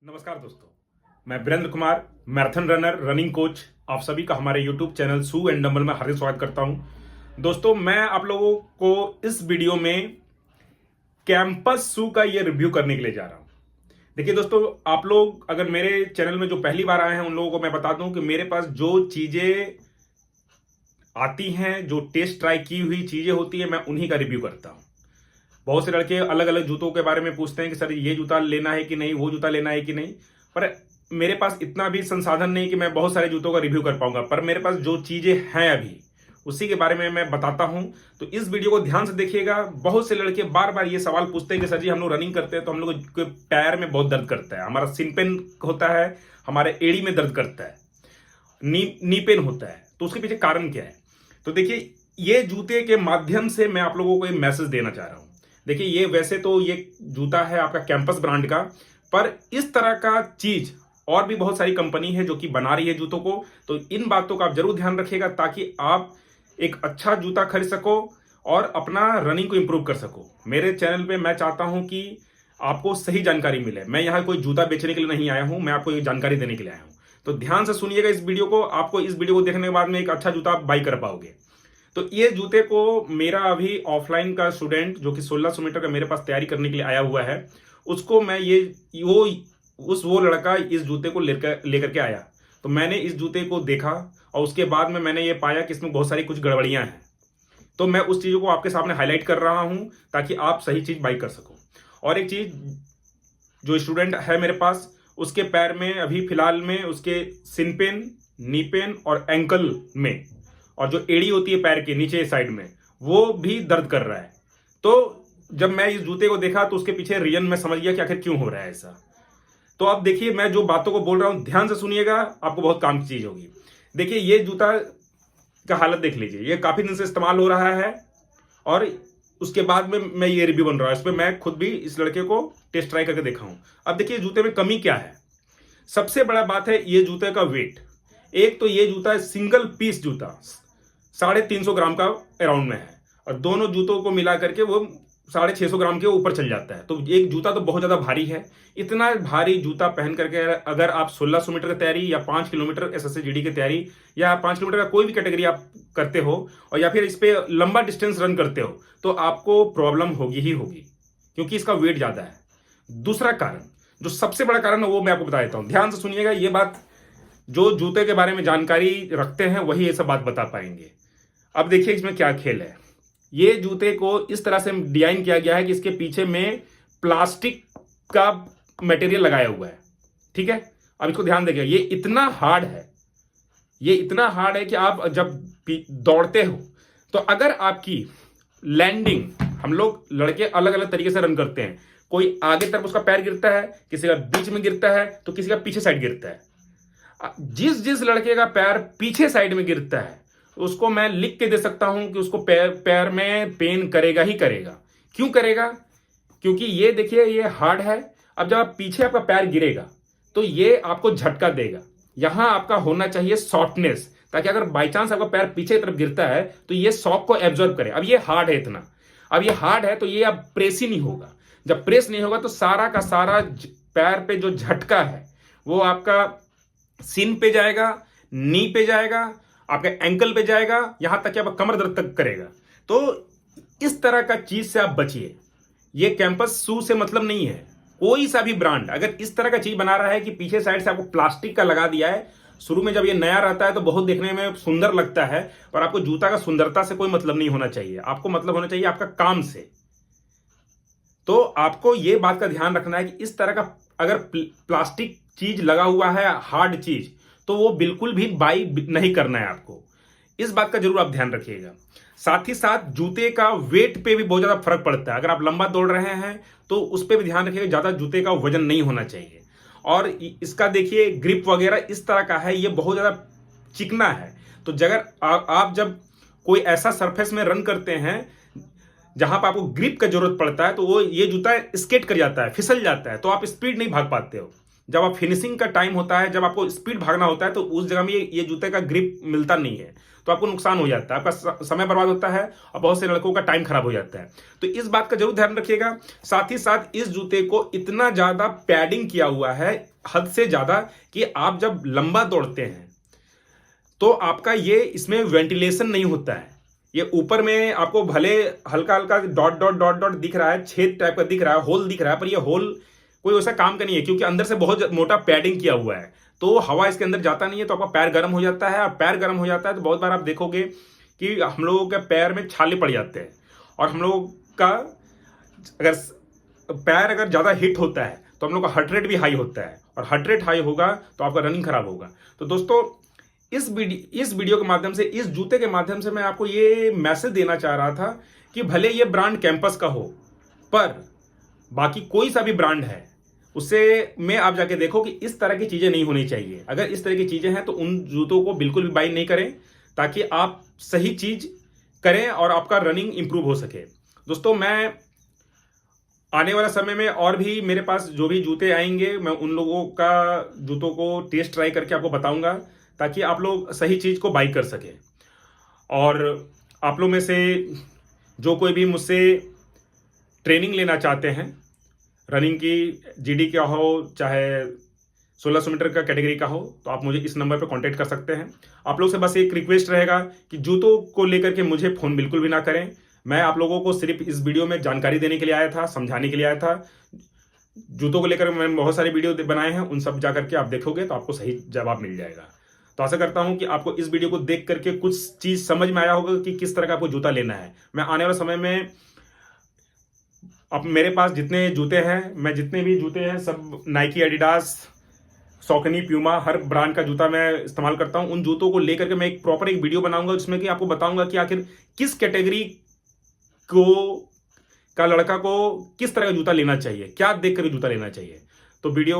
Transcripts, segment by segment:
नमस्कार दोस्तों, मैं Virendra Kumar, marathon runner, running coach. आप सभी का हमारे YouTube channel shoe and dumbbell में हार्दिक स्वागत करता हूं। दोस्तों, मैं आप लोगों को इस वीडियो में कैंपस शू का ये रिव्यू करने के लिए जा रहा हूं। देखिए दोस्तों, आप लोग अगर मेरे चैनल में जो पहली बार आए हैं उन लोगों को मैं बता दूं कि मेरे पास जो चीजें आती हैं, जो टेस्ट ट्राई की हुई चीजें होती है, मैं उन्हीं का रिव्यू करता हूं। बहुत से लड़के अलग अलग जूतों के बारे में पूछते हैं कि सर ये जूता लेना है कि नहीं, वो जूता लेना है कि नहीं, पर मेरे पास इतना भी संसाधन नहीं कि मैं बहुत सारे जूतों का रिव्यू कर पाऊंगा। पर मेरे पास जो चीजें हैं अभी उसी के बारे में मैं बताता हूं। तो इस वीडियो को ध्यान से देखिएगा। बहुत से लड़के बार बार ये सवाल पूछते हैं कि सर जी हम लोग रनिंग करते हैं तो हम लोग के पैर में बहुत दर्द करता है, हमारा सिन पेन होता है, हमारे एड़ी में दर्द करता है, नी पेन होता है, तो उसके पीछे कारण क्या है। तो देखिए, ये जूते के माध्यम से मैं आप लोगों को एक मैसेज देना चाह रहा हूं। देखिए, ये वैसे तो ये जूता है आपका कैंपस ब्रांड का, पर इस तरह का चीज और भी बहुत सारी कंपनी है जो कि बना रही है जूतों को। तो इन बातों का आप जरूर ध्यान रखिएगा ताकि आप एक अच्छा जूता खरीद सको और अपना रनिंग को इंप्रूव कर सको। मेरे चैनल पे मैं चाहता हूं कि आपको सही जानकारी मिले। मैं यहाँ कोई जूता बेचने के लिए नहीं आया हूं, मैं आपको ये जानकारी देने के लिए आया हूं। तो ध्यान से सुनिएगा इस वीडियो को। आपको इस वीडियो को देखने के बाद में एक अच्छा जूता आप बाई कर पाओगे। तो ये जूते को मेरा अभी ऑफलाइन का स्टूडेंट जो कि 1600 मीटर का मेरे पास तैयारी करने के लिए आया हुआ है, उसको मैं वो लड़का इस जूते को लेकर के आया। तो मैंने इस जूते को देखा और उसके बाद में मैंने ये पाया कि इसमें बहुत सारी कुछ गड़बड़ियां हैं। तो मैं उस चीज़ों को आपके सामने हाईलाइट कर रहा हूं ताकि आप सही चीज़ बाई कर सको। और एक चीज़, जो स्टूडेंट है मेरे पास, उसके पैर में अभी फिलहाल में उसके सिन पेन, नी पेन और एंकल में, और जो एड़ी होती है पैर के नीचे साइड में, वो भी दर्द कर रहा है। तो जब मैं इस जूते को देखा तो उसके पीछे रीजन मैं समझ गया कि आखिर क्यों हो रहा है ऐसा। तो अब देखिए, मैं जो बातों को बोल रहा हूं ध्यान से सुनिएगा, आपको बहुत काम की चीज होगी। देखिए, ये जूता का हालत देख लीजिए, ये काफी दिन से इस्तेमाल हो रहा है और उसके बाद में मैं ये रिव्यू बन रहा है। इस पर मैं खुद भी इस लड़के को टेस्ट ट्राई करके देखा हूं। अब देखिए जूते में कमी क्या है। सबसे बड़ा बात है ये जूते का वेट। एक तो ये जूता सिंगल पीस जूता 350 ग्राम का अराउंड में है, और दोनों जूतों को मिला करके वो 650 ग्राम के ऊपर चल जाता है। तो एक जूता तो बहुत ज्यादा भारी है। इतना भारी जूता पहन करके अगर आप 1600 मीटर की तैयारी या 5 किलोमीटर एसएससी-जीडी की तैयारी या 5 किलोमीटर का कोई भी कैटेगरी आप करते हो, और या फिर इस पे लंबा डिस्टेंस रन करते हो, तो आपको प्रॉब्लम होगी ही होगी, क्योंकि इसका वेट ज्यादा है। दूसरा कारण, जो सबसे बड़ा कारण है, वो मैं आपको बता देता हूं। ध्यान से सुनिएगा, ये बात जो जूते के बारे में जानकारी रखते हैं वही ये सब बात बता पाएंगे। अब देखिए इसमें क्या खेल है। ये जूते को इस तरह से डिजाइन किया गया है कि इसके पीछे में प्लास्टिक का मटेरियल लगाया हुआ है, ठीक है। अब इसको ध्यान देखिए, ये इतना हार्ड है, ये इतना हार्ड है कि आप जब दौड़ते हो तो अगर आपकी लैंडिंग, हम लोग लड़के अलग अलग तरीके से रन करते हैं, कोई आगे तरफ उसका पैर गिरता है, किसी का बीच में गिरता है, तो किसी का पीछे साइड गिरता है। जिस लड़के का पैर पीछे साइड में गिरता है उसको मैं लिख के दे सकता हूं कि उसको पैर में पेन करेगा ही करेगा। क्यों करेगा? क्योंकि ये देखिए, ये हार्ड है। अब जब आप पीछे आपका पैर गिरेगा तो ये आपको झटका देगा। यहां आपका होना चाहिए सॉफ्टनेस, ताकि अगर बाई चांस आपका पैर पीछे की तरफ गिरता है तो ये शॉक को एब्जॉर्ब करे। अब ये हार्ड है इतना, अब ये हार्ड है तो ये अब प्रेस ही नहीं होगा। जब प्रेस नहीं होगा तो सारा का सारा पैर पे जो झटका है वो आपका सिन पे जाएगा, नी पे जाएगा, आपके एंकल पे जाएगा, यहां तक कि आपका कमर दर्द तक करेगा। तो इस तरह का चीज से आप बचिए। ये कैंपस शू से मतलब नहीं है। कोई सा भी ब्रांड अगर इस तरह का चीज बना रहा है कि पीछे साइड से आपको प्लास्टिक का लगा दिया है, शुरू में जब ये नया रहता है तो बहुत देखने में सुंदर लगता है, पर आपको जूता का सुंदरता से कोई मतलब नहीं होना चाहिए। आपको मतलब होना चाहिए आपका काम से। तो आपको ये बात का ध्यान रखना है कि इस तरह का अगर प्लास्टिक चीज लगा हुआ है, हार्ड चीज, तो वो बिल्कुल भी बाई नहीं करना है आपको। इस बात का जरूर आप ध्यान रखिएगा। साथ ही साथ जूते का वेट पे भी बहुत ज्यादा फर्क पड़ता है। अगर आप लंबा दौड़ रहे हैं तो उस पर भी ध्यान रखिएगा, ज्यादा जूते का वजन नहीं होना चाहिए। और इसका देखिए ग्रिप वगैरह इस तरह का है, ये बहुत ज्यादा चिकना है। तो अगर आप जब कोई ऐसा सरफेस में रन करते हैं जहां पर आपको ग्रिप का जरूरत पड़ता है, तो वो ये जूता स्केट कर जाता है, फिसल जाता है, तो आप स्पीड नहीं भाग पाते हो। जब आप फिनिशिंग का टाइम होता है, जब आपको स्पीड भागना होता है, तो उस जगह में ये जूते का ग्रिप मिलता नहीं है, तो आपको नुकसान हो जाता है, आपका समय बर्बाद होता है और बहुत से लड़कों का टाइम खराब हो जाता है। तो इस बात का जरूर ध्यान रखिएगा। साथ ही साथ इस जूते को इतना ज्यादा पैडिंग किया हुआ है, हद से ज्यादा, कि आप जब लंबा दौड़ते हैं तो आपका ये इसमें वेंटिलेशन नहीं होता है। ये ऊपर में आपको भले हल्का हल्का डॉट डॉट डॉट डॉट दिख रहा है, छेद टाइप का दिख रहा है, होल दिख रहा है, पर ये होल कोई वैसा काम का नहीं है, क्योंकि अंदर से बहुत मोटा पैडिंग किया हुआ है, तो हवा इसके अंदर जाता नहीं है, तो आपका पैर गर्म हो जाता है। और पैर गर्म हो जाता है तो बहुत बार आप देखोगे कि हम लोगों के पैर में छाले पड़ जाते हैं, और हम लोगों का अगर पैर अगर ज़्यादा हिट होता है तो हम लोग का हार्ट रेट भी हाई होता है, और हार्ट रेट हाई होगा तो आपका रनिंग खराब होगा। तो दोस्तों इस वीडियो के माध्यम से, इस जूते के माध्यम से मैं आपको ये मैसेज देना चाह रहा था कि भले ये ब्रांड कैंपस का हो, पर बाकी कोई सा भी ब्रांड है उससे में आप जाके देखो कि इस तरह की चीजें नहीं होनी चाहिए। अगर इस तरह की चीजें हैं तो उन जूतों को बिल्कुल भी बाई नहीं करें, ताकि आप सही चीज करें और आपका रनिंग इंप्रूव हो सके। दोस्तों मैं आने वाला समय में और भी मेरे पास जो भी जूते आएंगे, मैं उन लोगों का जूतों को टेस्ट ट्राई करके आपको बताऊंगा, ताकि आप लोग सही चीज को बाई कर सके। और आप लोग में से जो कोई भी मुझसे ट्रेनिंग लेना चाहते हैं रनिंग की, जीडी का हो चाहे 1600 मीटर का कैटेगरी का हो, तो आप मुझे इस नंबर पर कांटेक्ट कर सकते हैं। आप लोग से बस एक रिक्वेस्ट रहेगा कि जूतों को लेकर के मुझे फ़ोन बिल्कुल भी ना करें। मैं आप लोगों को सिर्फ इस वीडियो में जानकारी देने के लिए आया था, समझाने के लिए आया था। जूतों को लेकर मैंने बहुत सारे वीडियो बनाए हैं, उन सब जाकर के आप देखोगे तो आपको सही जवाब मिल जाएगा। तो आशा करता हूं कि आपको इस वीडियो को देख करके कुछ चीज़ समझ में आया होगा कि किस तरह का आपको जूता लेना है। मैं आने वाले समय में अब मेरे पास जितने जूते हैं, मैं जितने भी जूते हैं सब नाइकी, एडिडास, सॉकनी, प्यूमा, हर ब्रांड का जूता मैं इस्तेमाल करता हूं। उन जूतों को लेकर के मैं एक प्रॉपर एक वीडियो बनाऊंगा, जिसमें कि आपको बताऊंगा कि आखिर किस कैटेगरी का लड़का को किस तरह का जूता लेना चाहिए, क्या देख कर जूता लेना चाहिए। तो वीडियो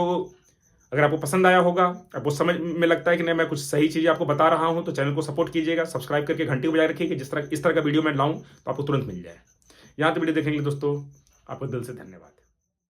अगर आपको पसंद आया होगा, आपको समझ में लगता है कि नहीं मैं कुछ सही चीज़ें आपको बता रहा हूं, तो चैनल को सपोर्ट कीजिएगा, सब्सक्राइब करके घंटी को बजाय रखिए कि इस तरह का वीडियो मैं लाऊं तो आपको तुरंत मिल जाए। यहाँ तक वीडियो देखने के लिए दोस्तों आपको दिल से धन्यवाद।